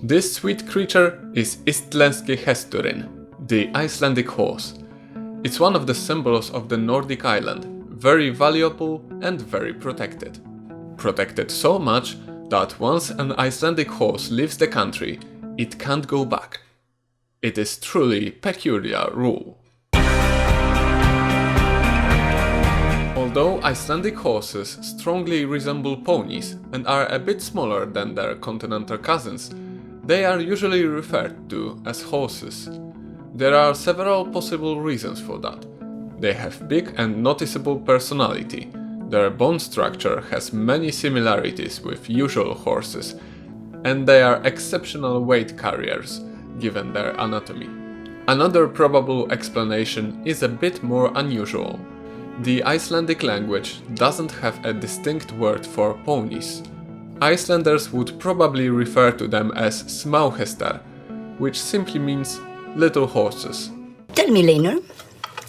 This sweet creature is Íslenski hesturinn, the Icelandic horse. It's one of the symbols of the Nordic island, very valuable and very protected. Protected so much that once an Icelandic horse leaves the country, it can't go back. It is truly peculiar rule. Although Icelandic horses strongly resemble ponies and are a bit smaller than their continental cousins, they are usually referred to as horses. There are several possible reasons for that. They have big and noticeable personality. Their bone structure has many similarities with usual horses, and they are exceptional weight carriers, given their anatomy. Another probable explanation is a bit more unusual. The Icelandic language doesn't have a distinct word for ponies. Icelanders would probably refer to them as smáhestar, which simply means little horses. Tell me, Leinur,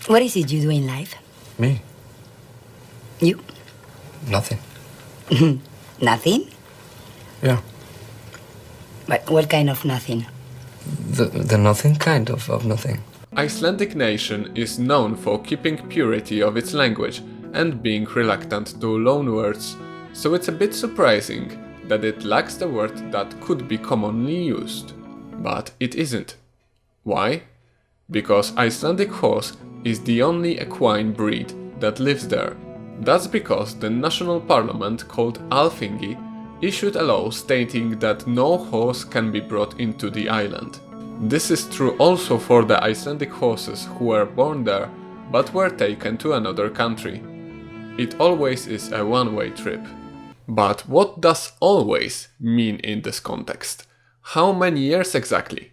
what is it you do in life? Me? You? Nothing. Nothing? Yeah. But what kind of nothing? The nothing kind of nothing. Icelandic nation is known for keeping purity of its language and being reluctant to loan words, so it's a bit surprising that it lacks the word that could be commonly used. But it isn't. Why? Because Icelandic horse is the only equine breed that lives there. That's because the national parliament called Alþingi issued a law stating that no horse can be brought into the island. This is true also for the Icelandic horses who were born there but were taken to another country. It always is a one-way trip. But what does always mean in this context? How many years exactly?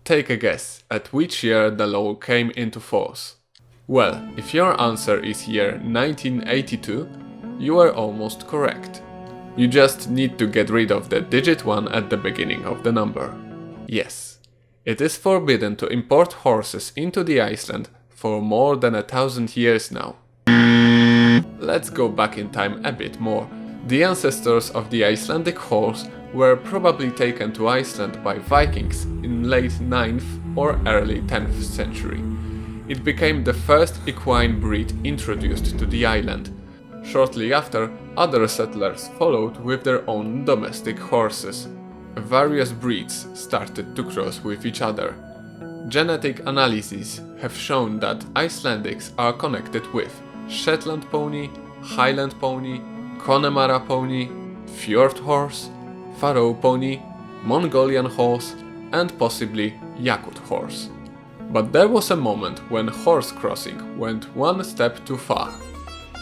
Take a guess at which year the law came into force. Well, if your answer is year 1982, you are almost correct. You just need to get rid of the digit 1 at the beginning of the number. Yes. It is forbidden to import horses into the Iceland for more than 1,000 years now. Let's go back in time a bit more. The ancestors of the Icelandic horse were probably taken to Iceland by Vikings in late 9th or early 10th century. It became the first equine breed introduced to the island. Shortly after, other settlers followed with their own domestic horses. Various breeds started to cross with each other. Genetic analyses have shown that Icelandics are connected with Shetland pony, Highland pony, Connemara pony, fjord horse, Faroe pony, Mongolian horse, and possibly Yakut horse. But there was a moment when horse crossing went one step too far.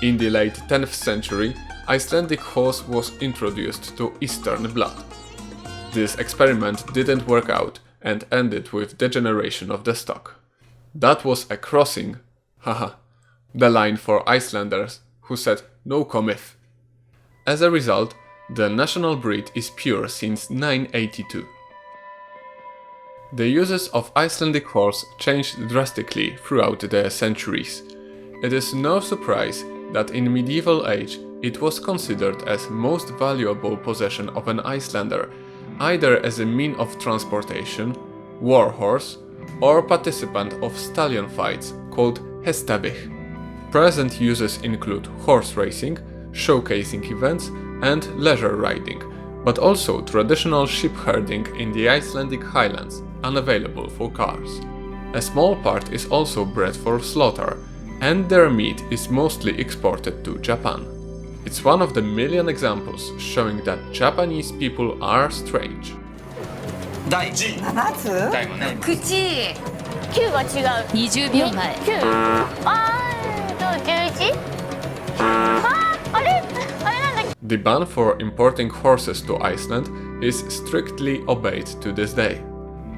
In the late 10th century, Icelandic horse was introduced to Eastern blood. This experiment didn't work out and ended with degeneration of the stock. That was a crossing, haha, the line for Icelanders who said no cometh. As a result, the national breed is pure since 982. The uses of Icelandic horse changed drastically throughout the centuries. It is no surprise that in medieval age it was considered as most valuable possession of an Icelander, either as a mean of transportation, war horse, or participant of stallion fights called hestabich. Present uses include horse racing, showcasing events, and leisure riding, but also traditional sheep herding in the Icelandic highlands, unavailable for cars. A small part is also bred for slaughter, and their meat is mostly exported to Japan. It's one of the million examples showing that Japanese people are strange. 第7つ第もね口9は違う20秒前911あれなんだっけ The ban for importing horses to Iceland is strictly obeyed to this day.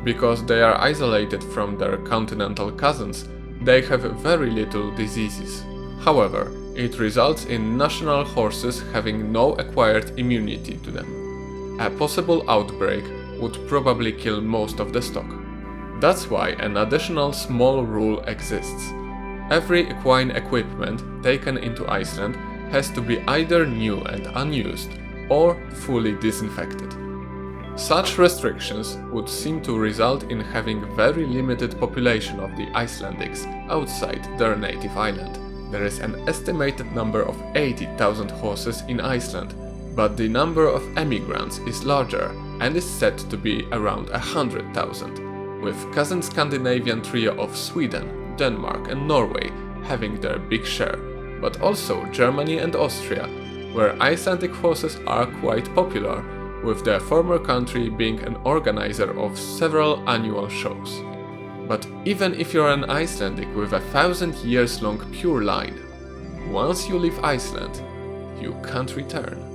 Because they are isolated from their continental cousins, they have very little diseases. However, it results in national horses having no acquired immunity to them. A possible outbreak would probably kill most of the stock. That's why an additional small rule exists. Every equine equipment taken into Iceland has to be either new and unused, or fully disinfected. Such restrictions would seem to result in having very limited population of the Icelandics outside their native island. There is an estimated number of 80,000 horses in Iceland, but the number of emigrants is larger and is said to be around 100,000, with cousin Scandinavian trio of Sweden, Denmark and Norway having their big share, but also Germany and Austria, where Icelandic horses are quite popular, with their former country being an organizer of several annual shows. But even if you're an Icelandic with 1,000 years long pure line, once you leave Iceland, you can't return.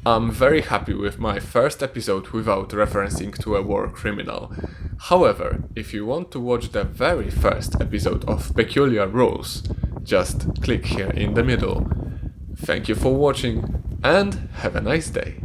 I'm very happy with my first episode without referencing to a war criminal. However, if you want to watch the very first episode of Peculiar Rules, just click here in the middle. Thank you for watching and have a nice day.